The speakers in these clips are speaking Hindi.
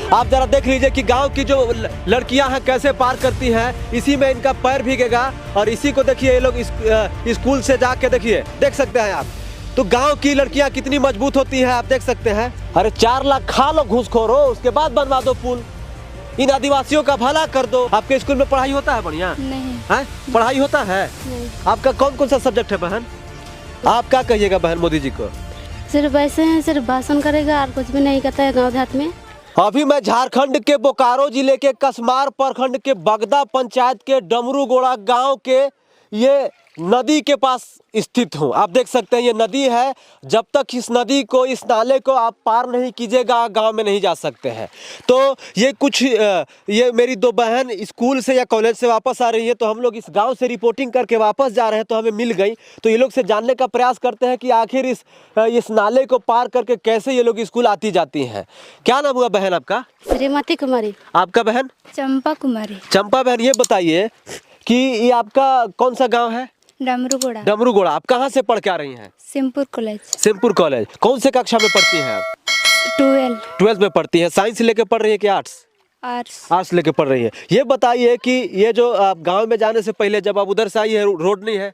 आप जरा देख लीजिए कि गांव की जो लड़कियां हैं कैसे पार करती हैं। इसी में इनका पैर भीगेगा और इसी को देखिए ये लोग स्कूल से जाके देखिए, देख सकते हैं आप। तो गांव की लड़कियां कितनी मजबूत होती हैं आप देख सकते हैं। अरे 4 लाख खा लो घूसखोरो, उसके बाद बनवा दो पुल। इन आदिवासियों का भला कर दो। आपके स्कूल में पढ़ाई होता है बढ़िया? नहीं है, पढ़ाई होता है? नहीं। आपका कौन कौन सा सब्जेक्ट है बहन? आप क्या कहिएगा बहन मोदी जी को? सिर्फ ऐसे हैं, सिर्फ भाषण करेगा और कुछ भी नहीं करता है गांव देहात में। अभी मैं झारखंड के बोकारो जिले के कसमार प्रखंड के बगदा पंचायत के डमरूगोड़ा गांव के ये नदी के पास स्थित हूँ। आप देख सकते हैं ये नदी है। जब तक इस नदी को, इस नाले को आप पार नहीं कीजिएगा गांव में नहीं जा सकते हैं। तो ये मेरी 2 बहन स्कूल से या कॉलेज से वापस आ रही है, तो हम लोग इस गांव से रिपोर्टिंग करके वापस जा रहे हैं, तो हमें मिल गई। तो ये लोग से जानने का प्रयास करते हैं कि आखिर इस नाले को पार करके कैसे ये लोग स्कूल आती जाती हैं। क्या नाम हुआ बहन आपका? श्रीमती कुमारी। आपका बहन? चंपा कुमारी। चंपा बहन, ये बताइए कि ये आपका कौन सा गाँव है? डमरूगोड़ा। डमरूगोड़ा। आप कहाँ से पढ़ के आ रही हैं? सिंहपुर कॉलेज। सिंहपुर कॉलेज। कौन से कक्षा में पढ़ती हैं आप? 12 में पढ़ती है। साइंस लेके पढ़ रही है कि आर्ट्स? आर्ट्स लेके पढ़ रही है। ये बताइए कि ये जो आप गांव में जाने से पहले जब आप उधर से आई है, रोड नहीं है?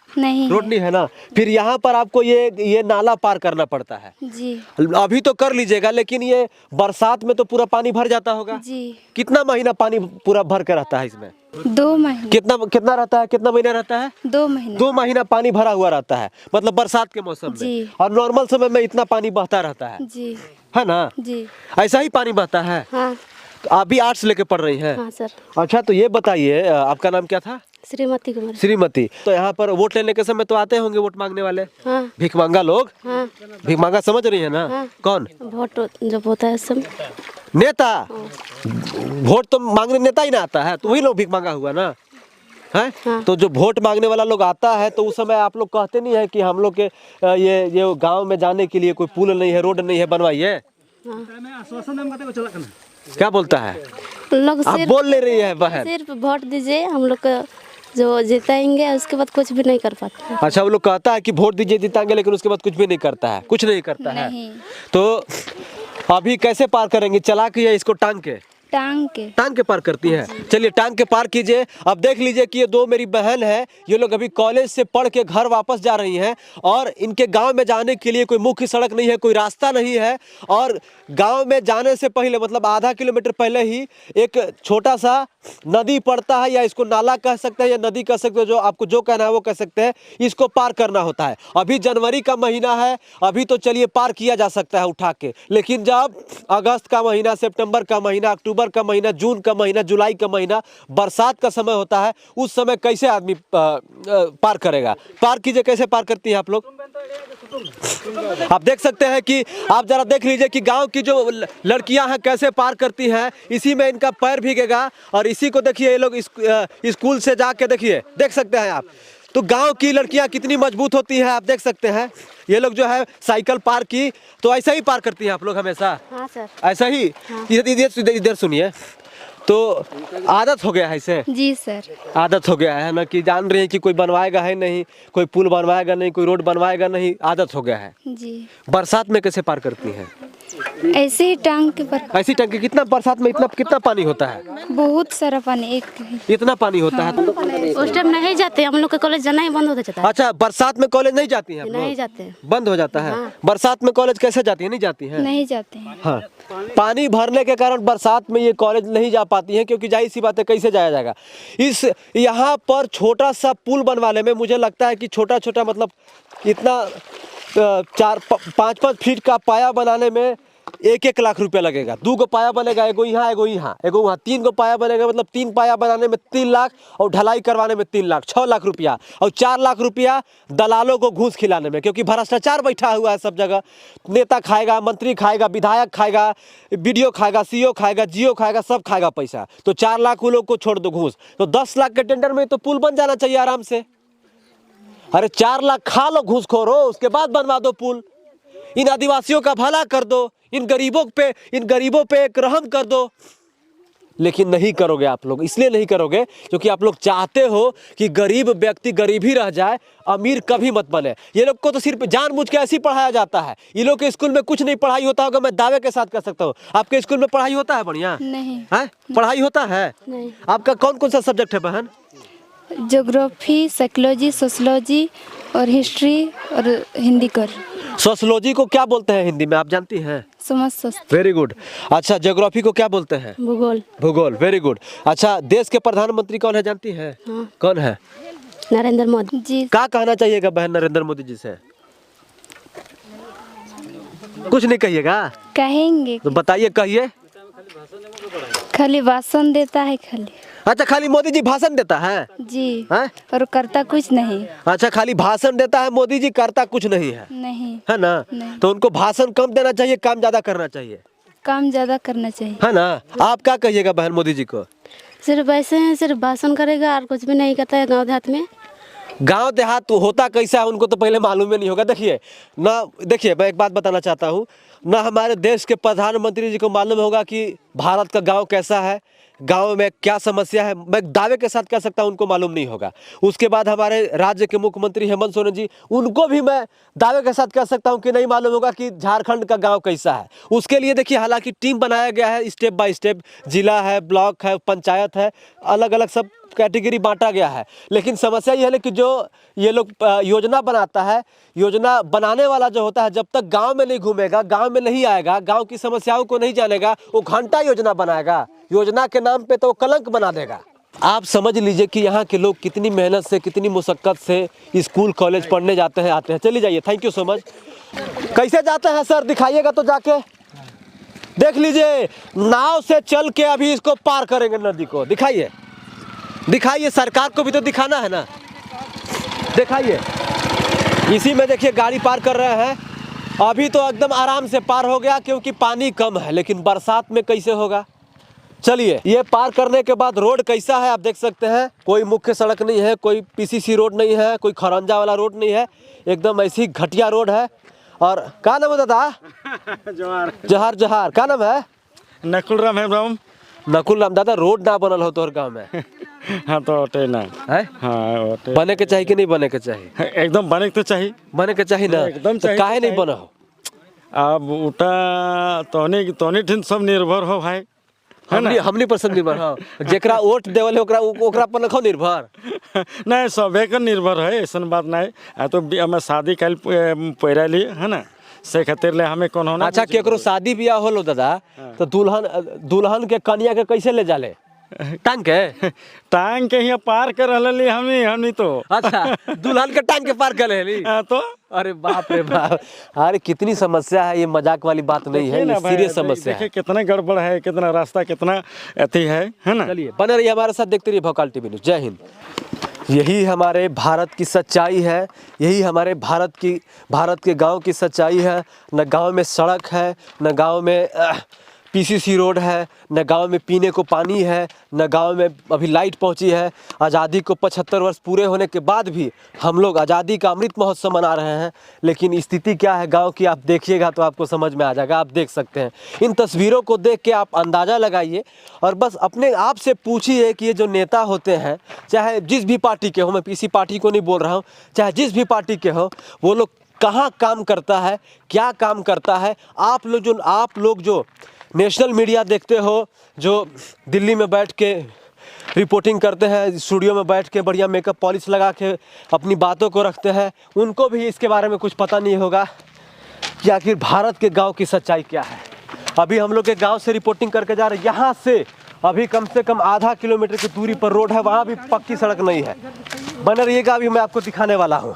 नहीं रोड नहीं है ना। फिर यहाँ पर आपको ये नाला पार करना पड़ता है जी। अभी तो कर लीजिएगा, लेकिन ये बरसात में तो पूरा पानी भर जाता होगा जी। कितना महीना पानी पूरा भर के रहता है इसमें? 2 महीने। कितना रहता है? कितना महीना रहता है? 2 महीने। 2 महीना पानी भरा हुआ रहता है, मतलब बरसात के मौसम में। जी। और नॉर्मल समय में इतना पानी बहता रहता है जी। है ना? जी। ऐसा ही पानी बहता है। हाँ। तो आप भी आर्ट्स लेके पढ़ रही हैं? हाँ सर। अच्छा, तो ये बताइए आपका नाम क्या था? श्रीमती कुमारी। श्रीमती। तो यहाँ पर वोट लेने के समय तो आते होंगे वोट मांगने वाले? हाँ। भीख मांगा लोग? हाँ। भीख मांगा समझ रही है ना? हाँ। कौन? वोट जब होता है सब नेता। वोट तो मांगने नेता ही ना आता है, तो वही लोग भीख मांगा हुआ ना है। हाँ। तो जो वोट मांगने वाला लोग आता है, तो उस समय आप लोग कहते नहीं है कि हम लोग के ये गांव में जाने के लिए कोई पुल नहीं है, रोड नहीं है, बनवाइए? हाँ। क्या बोलता है लोग? आप बोल ले रही है बहन। सिर्फ वोट दीजिए, हम लोग को जो जिताएंगे उसके बाद कुछ भी नहीं कर पाते। अच्छा, वो लोग कहता है कि वोट दीजिए जिताएंगे, लेकिन उसके बाद कुछ भी नहीं करता है, कुछ नहीं करता है। तो अभी कैसे पार करेंगे? चला के या इसको टांग के? टांग के पार करती हैं। चलिए टांग के पार कीजिए। अब देख लीजिए कि ये 2 मेरी बहन है, ये लोग अभी कॉलेज से पढ़ के घर वापस जा रही हैं और इनके गांव में जाने के लिए कोई मुख्य सड़क नहीं है, कोई रास्ता नहीं है। और गांव में जाने से पहले, मतलब आधा किलोमीटर पहले ही एक छोटा सा नदी पड़ता है, या इसको नाला कह सकते हैं या नदी कह सकते हैं, जो आपको जो कहना है वो कह सकते हैं। इसको पार करना होता है। अभी जनवरी का महीना है, अभी तो चलिए पार किया जा सकता है उठा के, लेकिन जब अगस्त का महीना, सितंबर का महीना, अक्टूबर का महीना, जून का महीना, जुलाई का महीना, बरसात का समय होता है, उस समय कैसे आदमी पार करेगा? पार कीजिए, कैसे पार करती हैं आप लोग? आप देख सकते हैं कि आप जरा देख लीजिए कि गांव की जो लड़कियां हैं कैसे पार करती हैं। इसी में इनका पैर भीगेगा और इसी को देखिए ये लोग स्कूल से जाके देखिए, देख सकते हैं आप। तो गांव की लड़कियां कितनी मजबूत होती हैं आप देख सकते हैं। ये लोग जो है साइकिल पार की, तो ऐसा ही पार करती हैं आप लोग हमेशा? हाँ सर। ऐसा ही? हाँ। इधर सुनिए। तो आदत हो गया है इसे? जी सर। आदत हो गया है ना, कि जान रही है कि कोई बनवाएगा है नहीं, कोई पुल बनवाएगा नहीं, कोई रोड बनवाएगा नहीं, आदत हो गया है। जी। बरसात में कैसे पार करती हैं? ऐसे ही टांग के पर। ऐसी टंकी? कितना बरसात में कितना पानी होता है? बहुत सारा पानी। इतना पानी होता है? उस टाइम नहीं जाते हम लोग का, कॉलेज जाना ही बंद हो जाता है। अच्छा, बरसात में कॉलेज नहीं जाती हैं आप लोग? नहीं जाते, बंद हो जाता है। हाँ। बरसात में कॉलेज कैसे जाती है? नहीं जाती है? नहीं जाते हैं। हाँ, पानी भरने के कारण बरसात में ये कॉलेज नहीं जा पाती हैं, क्योंकि जाहिर सी बात है कैसे जाया जाएगा। यहाँ पर छोटा सा पुल बनवाने में मुझे लगता है कि छोटा छोटा, मतलब इतना 4-5 फीट का पाया बनाने में 1-1 लाख रुपया लगेगा। 2 गो पाया बनेगा, एगो यहाँ एगो यहाँ एगो वहाँ, 3 गो पाया बनेगा, मतलब 3 पाया बनाने में 3 लाख, और ढलाई करवाने में 3 लाख, 6 लाख रुपया, और 4 लाख रुपया दलालों को घूस खिलाने में, क्योंकि भ्रष्टाचार बैठा हुआ है सब जगह। नेता खाएगा, मंत्री खाएगा, विधायक खाएगा, बीडीओ खाएगा, सीओ खाएगा, जियो खाएगा, सब खाएगा पैसा। तो 4 लाख वो लोग को छोड़ दो घूस, तो 10 लाख के टेंडर में तो पुल बन जाना चाहिए आराम से। अरे 4 लाख खा लो घूसखोरो, उसके बाद बनवा दो पुल। इन आदिवासियों का भला कर दो, इन गरीबों पे एक रहम कर दो। लेकिन नहीं करोगे आप लोग। इसलिए नहीं करोगे क्योंकि आप लोग चाहते हो कि गरीब व्यक्ति गरीब ही रह जाए, अमीर कभी मत बने। ये लोग को तो सिर्फ जानबूझ के ऐसे ही पढ़ाया जाता है। ये लोग के स्कूल में कुछ नहीं पढ़ाई होता होगा, मैं दावे के साथ कह सकता हूँ। आपके स्कूल में पढ़ाई होता है बढ़िया? नहीं है, पढ़ाई होता है? नहीं। आपका कौन कौन सा सब्जेक्ट है बहन? ज्योग्राफी, साइकोलॉजी, सोशलॉजी और हिस्ट्री और हिंदी कर। सोशलॉजी को क्या बोलते हैं हिंदी में, आप जानती हैं? समाज शास्त्र। Very good. अच्छा, ज्योग्राफी को क्या बोलते हैं? भूगोल। भूगोल, वेरी गुड। अच्छा, देश के प्रधानमंत्री कौन है जानती है? हाँ। कौन है? नरेंद्र मोदी जी। क्या कहना चाहिएगा बहन नरेंद्र मोदी जी से? कुछ नहीं कहिएगा? कहेंगे। तो बताइए, कहिए। खाली भाषण देता है खाली। अच्छा, खाली मोदी जी भाषण देता है जी हैं? और करता कुछ नहीं। अच्छा, खाली भाषण देता है मोदी जी, करता कुछ नहीं है, नहीं है ना? नहीं। तो उनको भाषण कम देना चाहिए, काम ज्यादा करना चाहिए, काम ज्यादा करना चाहिए, है ना? आप क्या कहिएगा बहन मोदी जी को? सिर्फ ऐसे हैं, सिर्फ भाषण करेगा और कुछ भी नहीं करता है गांव देहात में। गांव देहात तो होता कैसा है उनको तो पहले मालूम ही नहीं होगा। देखिए ना, देखिए मैं एक बात बताना चाहता हूँ ना, हमारे देश के प्रधानमंत्री जी को मालूम होगा कि भारत का गांव कैसा है, गांव में क्या समस्या है, मैं दावे के साथ कह सकता हूं उनको मालूम नहीं होगा। उसके बाद हमारे राज्य के मुख्यमंत्री हेमंत सोरेन जी, उनको भी मैं दावे के साथ कह सकता हूं कि नहीं मालूम होगा कि झारखंड का गांव कैसा है। उसके लिए देखिए हालांकि टीम बनाया गया है, स्टेप बाय स्टेप, जिला है, ब्लॉक है, पंचायत है, अलग अलग सब कैटेगरी बांटा गया है। लेकिन समस्या यह है कि जो ये लोग योजना बनाता है, योजना बनाने वाला जो होता है, जब तक गांव में नहीं घूमेगा, गांव में नहीं आएगा, गांव की समस्याओं को नहीं जानेगा, वो घंटा योजना बनाएगा, योजना के नाम पे तो वो कलंक बना देगा। आप समझ लीजिए कि यहाँ के लोग कितनी मेहनत से, कितनी मुशक्कत से स्कूल कॉलेज पढ़ने जाते हैं, आते हैं। चलिए जाइए, थैंक यू सो मच। कैसे जाते हैं सर, दिखाइएगा तो जाके देख लीजिए। नाव से चल के अभी इसको पार करेंगे नदी को, दिखाइए दिखाइए, सरकार को भी तो दिखाना है ना, दिखाइए। इसी में देखिए गाड़ी पार कर रहे हैं, अभी तो एकदम आराम से पार हो गया क्योंकि पानी कम है, लेकिन बरसात में कैसे होगा। चलिए, ये पार करने के बाद रोड कैसा है आप देख सकते हैं। कोई मुख्य सड़क नहीं है, कोई पीसीसी रोड नहीं है, कोई खरंजा वाला रोड नहीं है, एकदम ऐसी घटिया रोड है। और क्या नाम है दादा? जोहार जोहार जोहार। क्या नाम है? नकुल राम है राम। नकुल राम। दादा रोड ना बनल हो तोहर गाँव में? हाँ तो ओटे ना है? हाँ ओटे। बने के चाहिए कि नहीं बने के चाहिए? एकदम बने के तो चाहिए, बने के चाहिए ना, एकदम तो चाहिए, काहे नहीं बना हो? अब उटा तोने ठिन सब निर्भर हो भाई, है ना? हमनी पर सब निर्भर हो, जेकरा वोट देवल ओकरा पर रखो निर्भर। नहीं सबे का निर्भर है, ऐसा बात नहीं। आ तो हमें शादी कल पैरा लिए है ना, से खातिर ले हमें कौन होना। अच्छा, केकरो शादी ब्याह होलो दादा, तो दुल्हन के कन्या के कैसे ले जाले? टांग के? टांग के यहाँ पार कर रही हमनी तो। अच्छा, दुल्हन के टांग के पार कर रही? तो अरे बाप रे बाप, अरे कितनी समस्या है, ये मजाक वाली बात नहीं है, ये सीरियस समस्या है। कितना गड़बड़ है, कितना रास्ता, कितना अति है ना। चलिए बने रहिए हमारे साथ, देखते रहिए भोकाल टीवी न्यूज़। जय हिंद। यही हमारे भारत की सच्चाई है, यही हमारे भारत के गांव की सच्चाई है। न गांव में सड़क है, न गांव में पीसीसी रोड है, न गांव में पीने को पानी है, न गांव में अभी लाइट पहुंची है। आज़ादी को 75 वर्ष पूरे होने के बाद भी हम लोग आज़ादी का अमृत महोत्सव मना रहे हैं, लेकिन स्थिति क्या है गांव की आप देखिएगा तो आपको समझ में आ जाएगा। आप देख सकते हैं, इन तस्वीरों को देख के आप अंदाज़ा लगाइए और बस अपने आप से पूछिए कि ये जो नेता होते हैं, चाहे जिस भी पार्टी के हो, मैं किसी पार्टी को नहीं बोल रहा हूँ, चाहे जिस भी पार्टी के हो, वो लोग कहाँ काम करता है, क्या काम करता है। आप लोग जो नेशनल मीडिया देखते हो, जो दिल्ली में बैठ के रिपोर्टिंग करते हैं, स्टूडियो में बैठ के बढ़िया मेकअप पॉलिश लगा के अपनी बातों को रखते हैं, उनको भी इसके बारे में कुछ पता नहीं होगा कि आखिर भारत के गांव की सच्चाई क्या है। अभी हम लोग के गांव से रिपोर्टिंग करके जा रहे हैं, यहाँ से अभी कम से कम आधा किलोमीटर की दूरी पर रोड है, वहाँ भी पक्की सड़क नहीं है। बने रहिएगा, अभी मैं आपको दिखाने वाला हूँ।